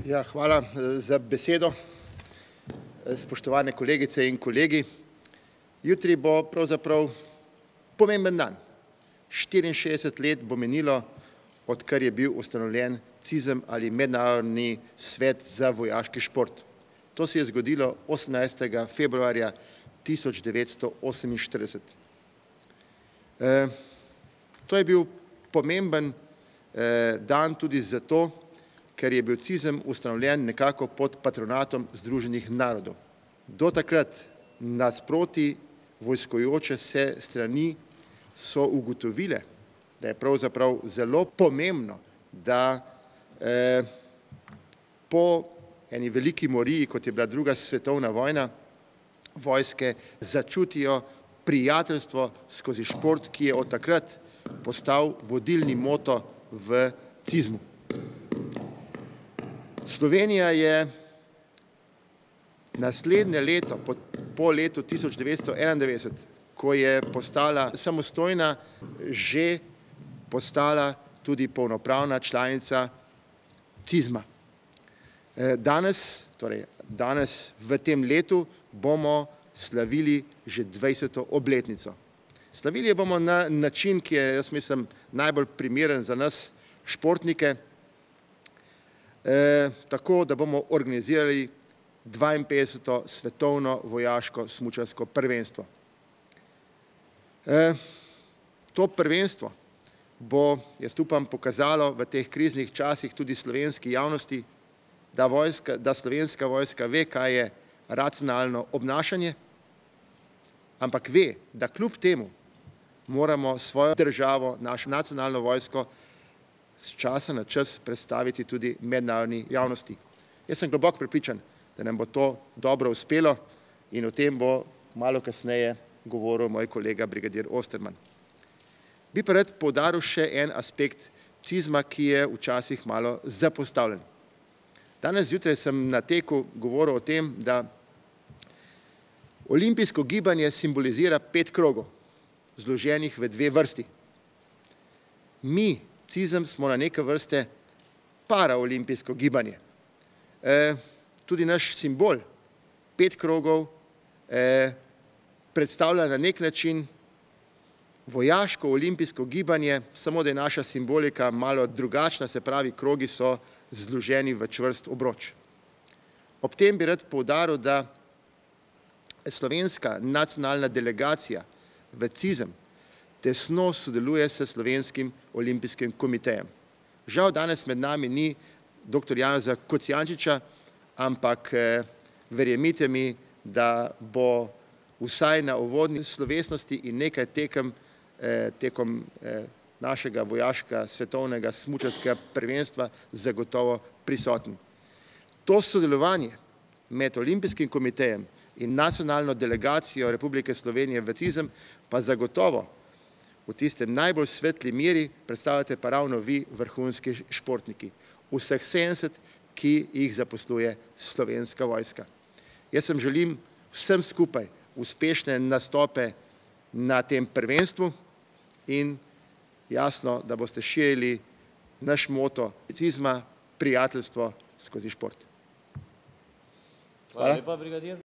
Ja, hvala za besedo. Spoštovane kolegice in kolegi. Jutri bo pravzaprav pomemben dan. 64 let bo minilo, odkar je bil ustanovljen CIZM ali Mednarodni svet za vojaški šport. To se je zgodilo 18. februarja 1948. To je bil pomemben dan tudi zato, ker je bil CIZM ustanovljen nekako pod patronatom Združenih narodov. Do takrat nasproti vojskujoče se strani so ugotovile, da je pravzaprav zelo pomembno, da po eni veliki moriji, kot je bila druga svetovna vojna, vojske začutijo prijateljstvo skozi šport, ki je od takrat postal vodilni moto v CIZM-u. Slovenija je naslednje leto, po letu 1991, ko je postala samostojna, že postala tudi polnopravna članica CIZM-a. Danes v tem letu bomo slavili že 20. obletnico. Slavili jo bomo na način, ki je, jaz mislim, najbolj primeren za nas športnike, tako da bomo organizirali 52. svetovno vojaško smučarsko prvenstvo. To prvenstvo bo, jaz upam, pokazalo v teh kriznih časih tudi slovenski javnosti, da slovenska vojska ve, kaj je racionalno obnašanje, ampak ve, da kljub temu moramo svojo državo, našo nacionalno vojsko, z časa na čas predstaviti tudi mednarodni javnosti. Jaz sem globoko prepričan, da nam bo to dobro uspelo in o tem bo malo kasneje govoril moj kolega brigadir Osterman. Bi pa rad poudaril še en aspekt CIZM-a, ki je včasih malo zapostavljen. Danes zjutraj sem na teku govoril o tem, da olimpijsko gibanje simbolizira 5 krogov, zloženih v 2 vrsti. Mi, CIZM, smo na neke vrste paraolimpijsko gibanje. Tudi naš simbol 5 krogov predstavlja na nek način vojaško olimpijsko gibanje, samo da je naša simbolika malo drugačna, se pravi, krogi so zloženi v čvrst obroč. Ob tem bi rad poudaril, da slovenska nacionalna delegacija v CIZM tesno sodeluje s Slovenskim olimpijskim komitejem. Žal danes med nami ni dr. Janeza Kocijančiča, ampak verjemite mi, da bo vsaj na uvodni slovesnosti in nekaj tekom našega vojaškega svetovnega smučarskega prvenstva zagotovo prisoten. To sodelovanje med Olimpijskim komitejem in nacionalno delegacijo Republike Slovenije v CIZM pa zagotovo v tistem najbolj svetli meri predstavljate pa ravno vi, vrhunski športniki. Vseh 70, ki jih zaposluje Slovenska vojska. Jaz sem želim vsem skupaj uspešne nastope na tem prvenstvu in jasno, da boste širili naš moto CIZM-a, prijateljstvo skozi šport. Hvala lepa, brigadir.